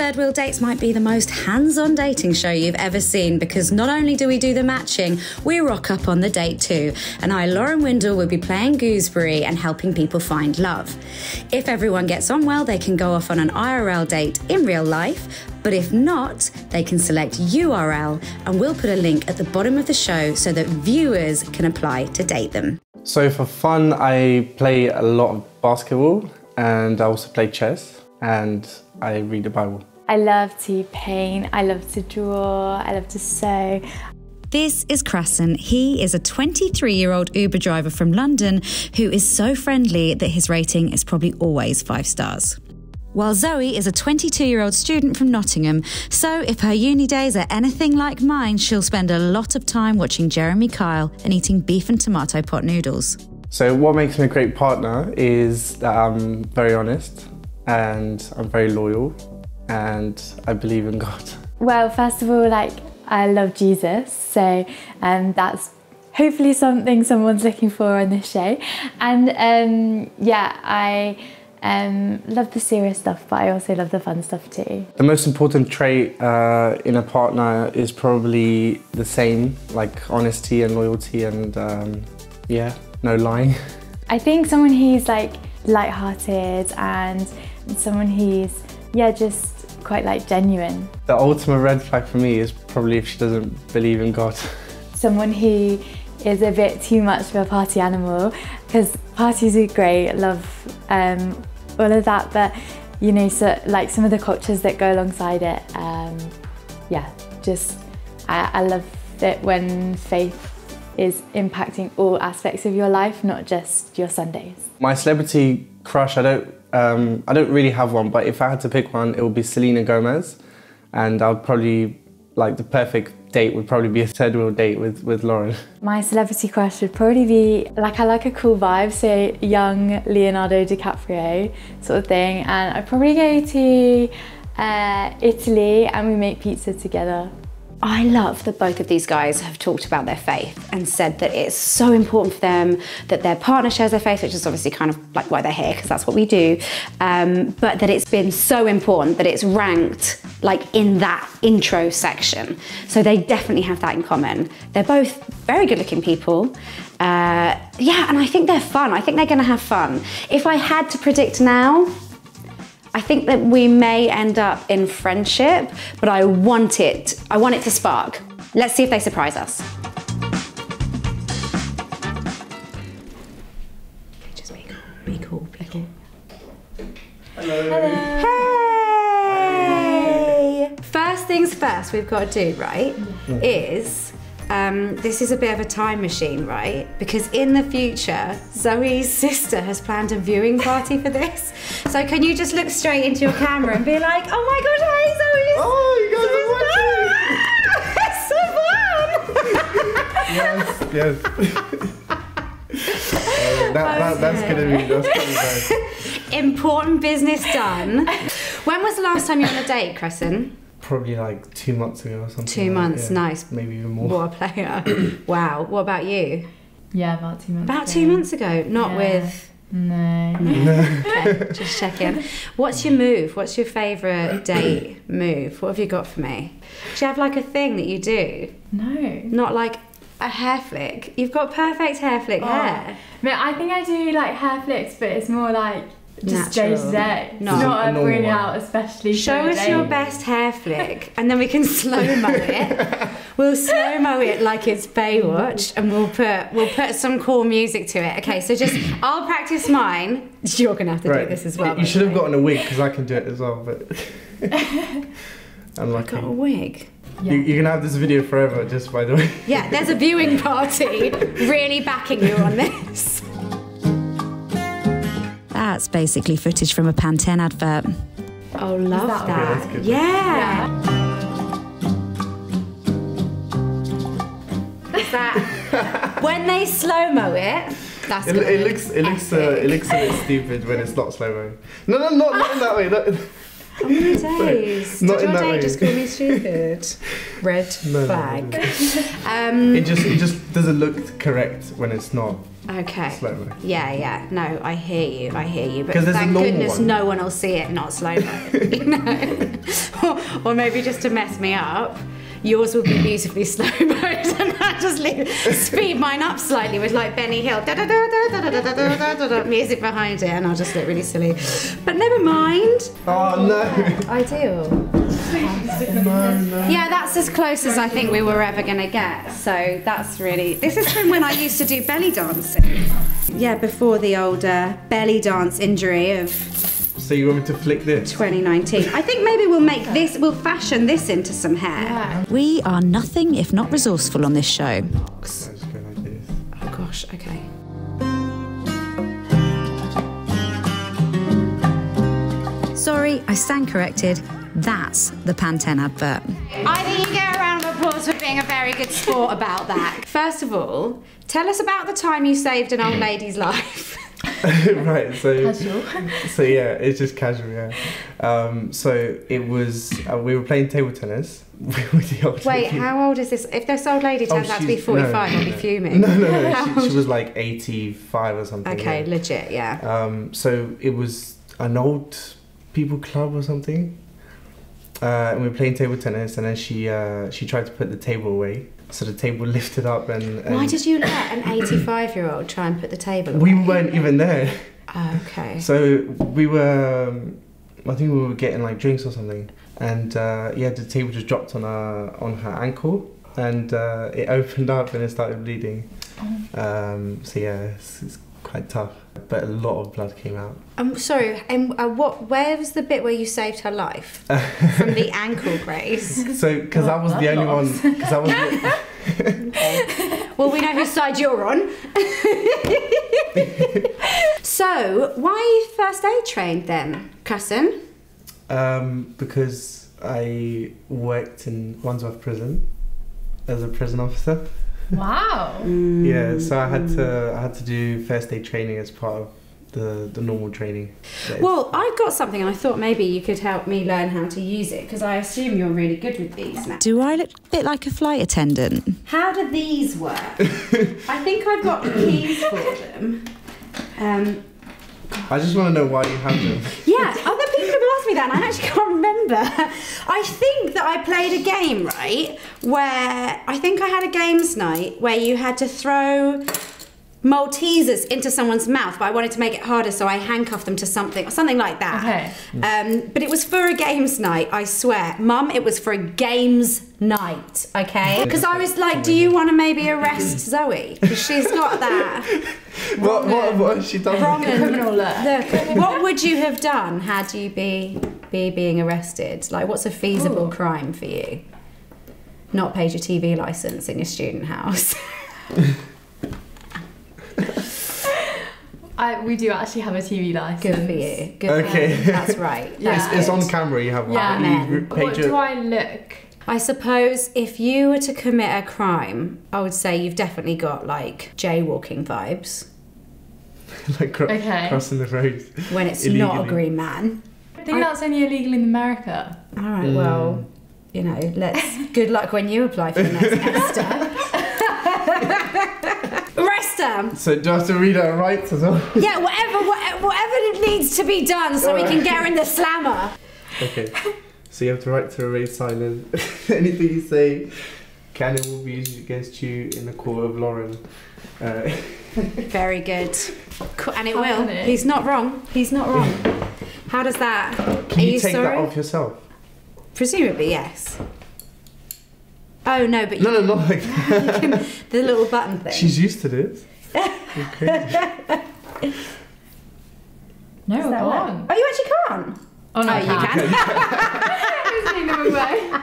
Third Wheel Dates might be the most hands-on dating show you've ever seen, because not only do we do the matching, we rock up on the date too. And I, Lauren Windle, will be playing Gooseberry and helping people find love. If everyone gets on well, they can go off on an IRL date in real life. But if not, they can select URL, and we'll put a link at the bottom of the show so that viewers can apply to date them. So for fun, I play a lot of basketball, and I also play chess, and I read the Bible. I love to paint, I love to draw, I love to sew. This is Krasen. He is a 23-year-old Uber driver from London who is so friendly that his rating is probably always 5 stars. While Zoe is a 22-year-old student from Nottingham, so if her uni days are anything like mine, she'll spend a lot of time watching Jeremy Kyle and eating beef and tomato pot noodles. So what makes me a great partner is that I'm very honest, and I'm very loyal, and I believe in God. Well, first of all, I love Jesus, so that's hopefully something someone's looking for on this show. And yeah, I love the serious stuff, but I also love the fun stuff too. The most important trait in a partner is probably the same, like honesty and loyalty, and yeah, no lying. I think someone who's light-hearted and someone who's, yeah, just quite genuine. The ultimate red flag for me is probably if she doesn't believe in God. Someone who is a bit too much of a party animal, because parties are great, love all of that, but you know, so some of the cultures that go alongside it, yeah, just I love it when faith is impacting all aspects of your life, not just your Sundays. My celebrity crush, I don't really have one, but if I had to pick one, it would be Selena Gomez, and I'd probably, the perfect date would probably be a third wheel date with Lauren. My celebrity crush would probably be, I like a cool vibe, so young Leonardo DiCaprio sort of thing, and I'd probably go to Italy and we make pizza together. I love that both of these guys have talked about their faith and said that it's so important for them that their partner shares their faith, which is obviously kind of why they're here, because that's what we do, but that it's been so important that it's ranked in that intro section. So they definitely have that in common. They're both very good looking people. Yeah, and I think they're fun. I think they're gonna have fun. If I had to predict now, I think that we may end up in friendship, but I want it to spark. Let's see if they surprise us. Okay, just be cool. Hello. Hey! First things first we've got to do, right, is this is a bit of a time machine, right? Because in the future, Zoe's sister has planned a viewing party for this. So can you just look straight into your camera and be like, oh my God, hey Zoe! Oh, you guys are watching! It's so fun! Yes. That's gonna be bad. Important business done. When was the last time you were on a date, Crescent? Probably 2 months ago or something. 2 months, yeah. Nice. Maybe even more. What a player. Wow. What about you? Yeah, about 2 months ago. About 2 months ago? Not with... No. Okay, just checking. What's your move? What's your favourite date move? What have you got for me? Do you have a thing that you do? No. Not a hair flick? You've got perfect hair flick hair. I think I do hair flicks, but it's more just natural. Day to day. No. It's not a bring out, especially Show us your best hair flick, and then we can slow-mo it. We'll slow-mo it like it's Baywatch, and we'll put some cool music to it. Okay, so I'll practice mine. You're gonna have to do this as well. You should have gotten a wig, because I can do it as well, but I'm lucky. Got a wig. Yeah. You can have this video forever, just by the way. Yeah, there's a viewing party really backing you on this. That's basically footage from a Pantene advert. Oh, love that. Yeah. Is that when they slow-mo it? That's it looks a bit stupid when it's not slow-mo. No, not in that way. How many days? Not Did in your that date way. just call me stupid? Red flag. It just doesn't look correct when it's not. Okay. Slow-mo. Yeah. No, I hear you. But 'Cause there's a thank normal goodness one. no one will see it not slow-mo. You know? or maybe just to mess me up. Yours will be beautifully slow-mo, and I just speed mine up slightly with like Benny Hill music behind it, and I'll just look really silly. But never mind. Oh no! I do. Yeah, that's as close as I think we were ever gonna get. So that's really. This is from when I used to do belly dancing. Yeah, before the old belly dance injury of So you want me to flick this? 2019. I think maybe we'll fashion this into some hair. Yeah. We are nothing if not resourceful on this show. Let's go like this. Oh gosh, okay. Sorry, I stand corrected. That's the Pantene advert. I think you get a round of applause for being a very good sport about that. First of all, tell us about the time you saved an old lady's life. Right, so Casual. so yeah, it's just casual, yeah. So it was we were playing table tennis with the old Wait, lady. how old is this? If this old lady turns out to be she's- 45, no, I'll be fuming. No, she was like 85 or something. Okay, yeah. legit, yeah. So it was an old people club or something, and we were playing table tennis, and then she tried to put the table away. So the table lifted up and Why did you let an 85-year-old try and put the table away? we weren't even there. Okay. So we were, I think we were getting like drinks or something, and yeah, the table just dropped on her ankle, and it opened up and it started bleeding. So yeah, it's quite tough, but a lot of blood came out. I'm sorry. And where was the bit where you saved her life from the ankle brace? So because I was the only one, because I was. Well, we know whose side you're on. So, why are you first aid trained then, cousin? Because I worked in Wandsworth Prison as a prison officer. Wow. Yeah, so I had to do first aid training as part of the normal training. Well, I've got something and I thought maybe you could help me learn how to use it because I assume you're really good with these now. Do I look a bit like a flight attendant? How do these work? I think I've got the keys for them. I just want to know why you have them. Yeah, other people have asked me that and I actually can't remember. I think that I played a game, right, where I think I had a games night where you had to throw Maltesers into someone's mouth, but I wanted to make it harder, so I handcuffed them to something, or something like that. Okay. But it was for a games night, I swear. Mum, it was for a games night, okay? Because I was like, do you want to maybe arrest Zoe? Because she's got that. What has she done? Wrong Criminal alert. Look, what would you have done had you be being arrested? Like, what's a feasible crime for you? Not paid your TV licence in your student house. We do actually have a TV license. Good for you. Good Okay. for you. That's right. Yeah. That's It's good. on camera, you have one. Yeah. You Amen. paid What your- do I look? I suppose if you were to commit a crime, I would say you've definitely got like jaywalking vibes like Okay. crossing the road. when it's not a Illegally. green man. I think that's only illegal in America. All right, well, you know, good luck when you apply for the next ESTA. Arrest her! So do I have to read her rights as well? Yeah, whatever needs to be done so we can get her in the slammer. Okay. So you have to write to remain silent. Anything you say can and will be used against you in the court of Lauren. Very good. Cool, and it How will. funny. He's not wrong. He's not wrong. How does that? Can Are you you take sorry? that off yourself? Presumably, yes. Oh no, but No, not like that. the little button thing. She's used to this. You're crazy. No, Is that go right? on. Oh, you actually can't. Oh no, Oh,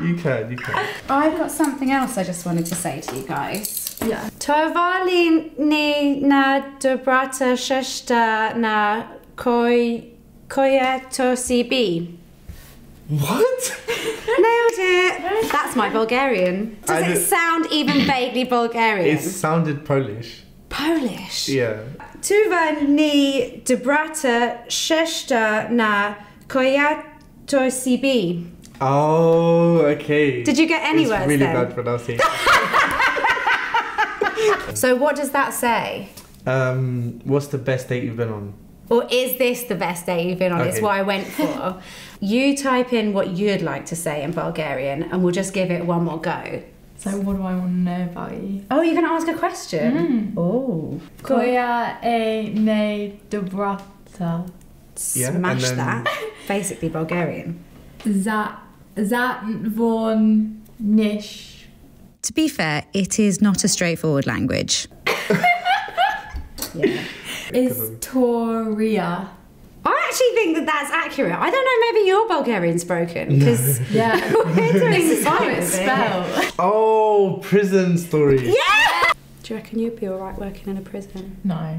you can. You can. I've got something else I just wanted to say to you guys. Yeah. Tovali ni na dobrata sheshta na koyeto CB. What? Nailed it. That's my Bulgarian. Does I it did- sound even vaguely Bulgarian? It sounded Polish. Polish. Yeah. Tuva ni dobrata sheshta na koyeto to OCB. Oh, okay. Did you get any words really then? bad pronunciation. So what does that say? What's the best date you've been on? Or is this the best date you've been on? It's Okay. what I went for. You type in what you'd like to say in Bulgarian and we'll just give it one more go. So what do I want to know about you? Oh, you're going to ask a question? Oh. Cool. Koja e najdobrata? Yeah, Smash and then- that. Basically Bulgarian. Za von nish. To be fair, it is not a straightforward language. Yeah. Istoria. I actually think that that's accurate. I don't know, maybe your Bulgarian's broken because Yeah. we're doing This is how fine it's with it. spelled. Oh, prison story. Yeah! Do you reckon you'd be alright working in a prison? No.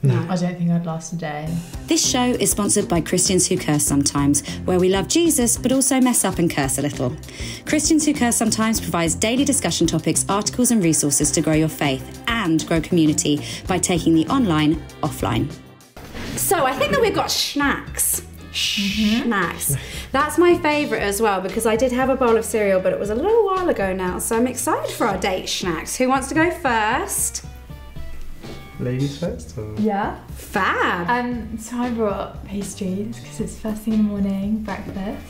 No. I don't think I'd last a day. This show is sponsored by Christians Who Curse Sometimes, where we love Jesus but also mess up and curse a little. Christians Who Curse Sometimes provides daily discussion topics, articles and resources to grow your faith and grow community by taking the online offline. So I think that we've got schnacks. Schnacks. That's my favourite as well because I did have a bowl of cereal but it was a little while ago now, so I'm excited for our date schnacks. Who wants to go first? Ladies first? Or? Yeah. Fab. So I brought pastries because it's first thing in the morning, breakfast.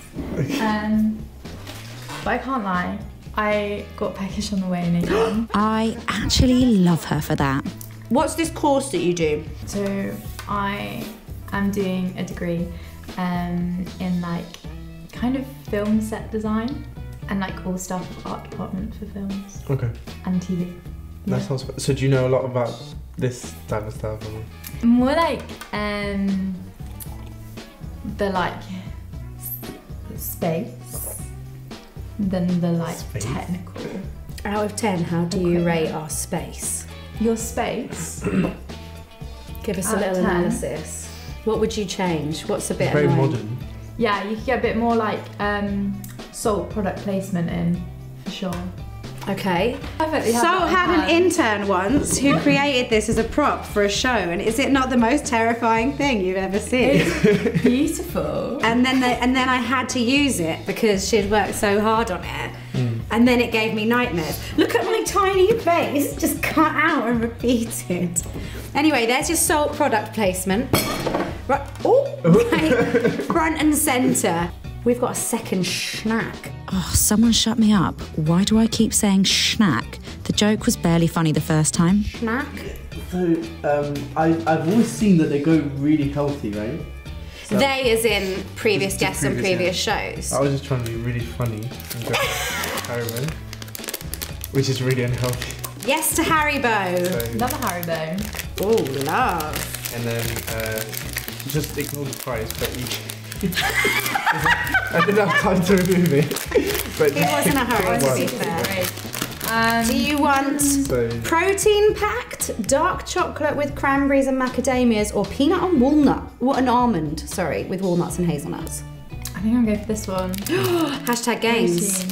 But I can't lie, I got peckish on the way in again. I actually love her for that. What's this course that you do? So I am doing a degree in like kind of film set design and like all stuff art department for films Okay. and TV. That Yeah. sounds fun. So do you know a lot about this type of stuff? Or? More like the like space than the like Space? technical. Out of 10, how do you rate our space? Your space. Give us Out a of little 10. analysis. What would you change? What's a bit It's very annoying? modern. Yeah, you could get a bit more like salt product placement in for sure. Okay. Perfectly. So had an intern once who created this as a prop for a show, and is it not the most terrifying thing you've ever seen? It's beautiful. And then I had to use it because she'd worked so hard on it. And then it gave me nightmares. Look at my tiny face, just cut out and repeated. Anyway, there's your salt product placement. Right, right, front and centre. We've got a second schnack. Oh, someone shut me up. Why do I keep saying schnack? The joke was barely funny the first time. Schnack? So I've always seen that they go really healthy, right? So They as in previous Just the guests on previous, previous shows. I was just trying to be really funny and go Haribo, which is really unhealthy. Yes to Haribo. So, Love a Haribo. Oh, love. and then just ignore the price, but you I didn't have time to remove it. But It wasn't a hurry, to be One. fair. Do you want So protein packed dark chocolate with cranberries and macadamias or peanut and walnut? What an almond, sorry, with walnuts and hazelnuts. I think I'll go for this one. Hashtag games.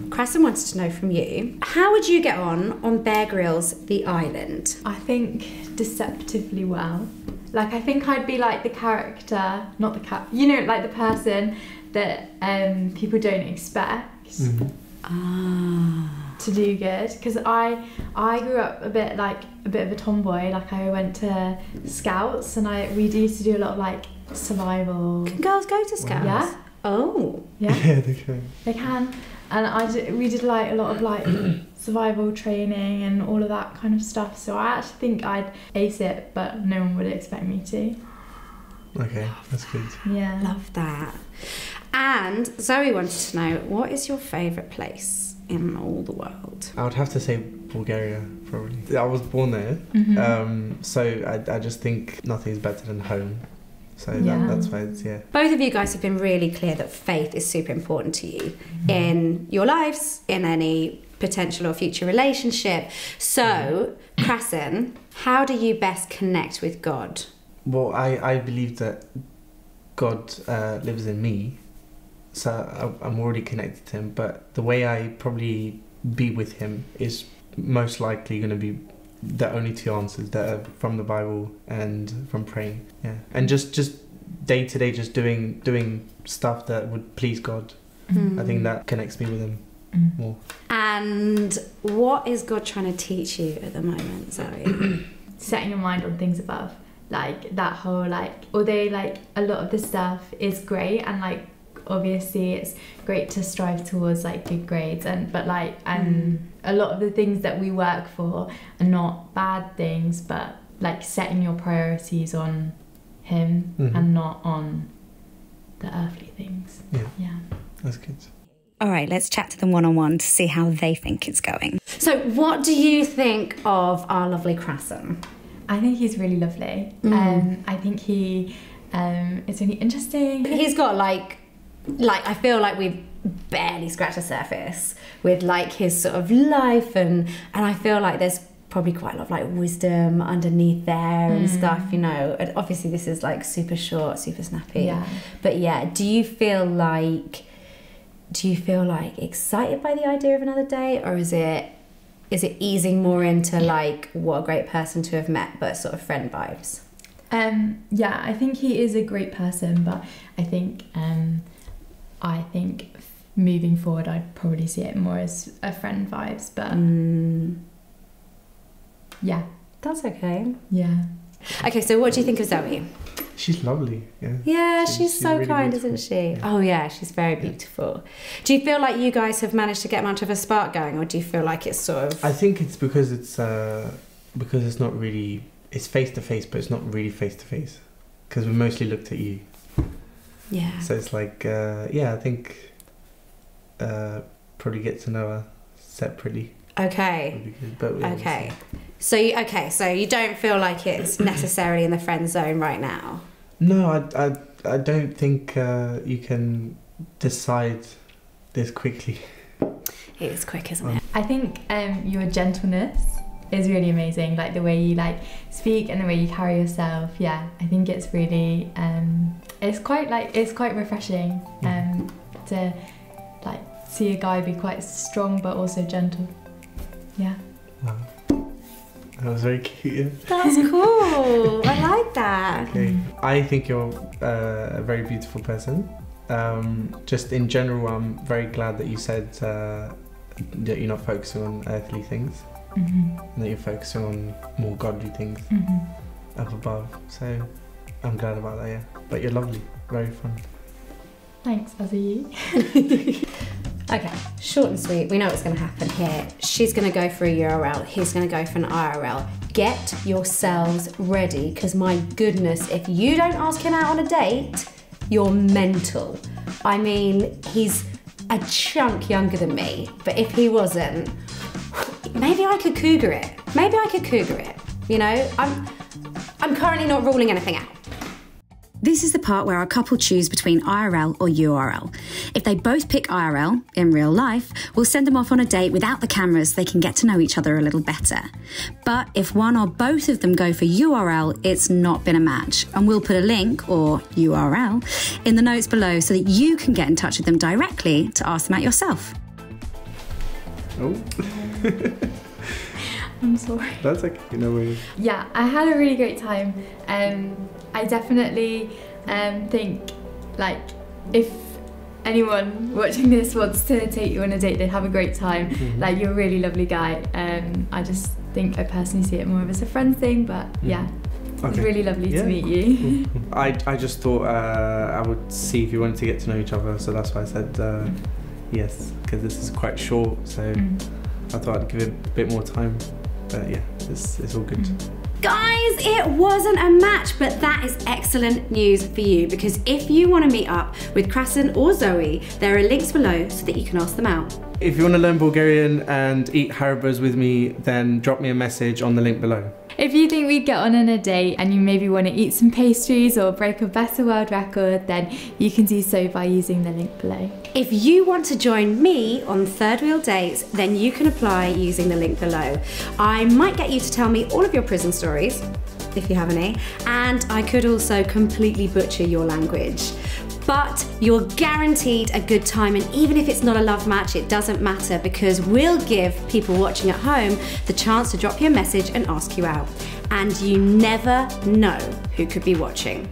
Krasson wanted to know from you, how would you get on Bear Grylls' The Island? I think deceptively well. Like I think I'd be like the character, not the you know, like the person that people don't expect to do good. Because I grew up a bit of a tomboy. Like I went to Scouts and we used to do a lot of like survival. Can girls go to Scouts? Yeah. Oh. Yeah. yeah, they can. They can, and we did like a lot of like survival training and all of that kind of stuff. So I actually think I'd ace it, but no one would expect me to. Okay, that's good. Yeah. Love that. And Zoe wanted to know, what is your favourite place in all the world? I would have to say Bulgaria, probably. I was born there, so I just think nothing's better than home. So Yeah. that's why it's, yeah. Both of you guys have been really clear that faith is super important to you in your lives, in any potential or future relationship. So, Krasson, how do you best connect with God? Well, I believe that God lives in me, so I'm already connected to him, but the way I probably be with him is most likely going to be the only two answers that are from the Bible and from praying. Yeah, and just day to day just doing stuff that would please God. I think that connects me with him more. And what is God trying to teach you at the moment, Zoe? Setting your mind on things above. Like that whole although a lot of the stuff is great and obviously it's great to strive towards good grades and a lot of the things that we work for are not bad things, but setting your priorities on him and not on the earthly things. Yeah. That's good. All right, let's chat to them one-on-one to see how they think it's going. So what do you think of our lovely Krasen? I think he's really lovely. I think he is really interesting. He's got I feel like we've barely scratched the surface with his sort of life and I feel like there's probably quite a lot of wisdom underneath there and stuff, And obviously this is super short, super snappy. Yeah. But yeah, do you feel excited by the idea of another date, or is it easing more into what a great person to have met, but sort of friend vibes? Yeah, I think he is a great person, but I think moving forward I'd probably see it more as a friend vibes, but yeah, that's okay. Yeah. Okay, so what do you think of Zoe? She's lovely. Yeah, she's so really kind, beautiful. isn't she? Yeah. Oh yeah, she's very beautiful. Do you feel like you guys have managed to get much of a spark going, or do you feel like it's sort of... I think it's because it's not really, it's face to face, but it's not really face to face because we mostly looked at you. Yeah. So it's I think probably get to know her separately. Okay. Would be good, but Okay. So you don't feel like it's necessarily in the friend zone right now? No, I don't think you can decide this quickly. It is quick, isn't it? I think your gentleness is really amazing. The way you speak and the way you carry yourself. Yeah, I think it's really it's quite refreshing to see a guy be quite strong but also gentle. Yeah. Wow. That was very cute. That's cool. I like that. Okay. I think you're a very beautiful person. Just in general, I'm very glad that you said that you're not focusing on earthly things, and that you're focusing on more godly things up above. So I'm glad about that, yeah. But you're lovely, very fun. Thanks, as are you. Okay, short and sweet. We know what's going to happen here. She's going to go for a URL. He's going to go for an IRL. Get yourselves ready, because my goodness, if you don't ask him out on a date, you're mental. I mean, he's a chunk younger than me, but if he wasn't, maybe I could cougar it. Maybe I could cougar it. I'm currently not ruling anything out. This is the part where our couple choose between IRL or URL. If they both pick IRL, in real life, we'll send them off on a date without the cameras so they can get to know each other a little better. But if one or both of them go for URL, it's not been a match. And we'll put a link, or URL, in the notes below so that you can get in touch with them directly to ask them out yourself. Oh. I'm sorry. That's okay, no worries. Yeah, I had a really great time. I definitely think if anyone watching this wants to take you on a date, they'd have a great time. You're a really lovely guy. I just think I personally see it more as a friend thing, but yeah, it's really lovely to meet you. I just thought I would see if you wanted to get to know each other, so that's why I said yes, because this is quite short, so I thought I'd give it a bit more time. But yeah, it's all good. Guys, it wasn't a match, but that is excellent news for you, because if you want to meet up with Krasen or Zoe, there are links below so that you can ask them out. If you want to learn Bulgarian and eat Haribos with me, then drop me a message on the link below. If you think we'd get on a date and you maybe want to eat some pastries or break a better world record, then you can do so by using the link below. If you want to join me on third wheel dates, then you can apply using the link below. I might get you to tell me all of your prison stories, if you have any, and I could also completely butcher your language. But you're guaranteed a good time, and even if it's not a love match, it doesn't matter, because we'll give people watching at home the chance to drop you a message and ask you out. And you never know who could be watching.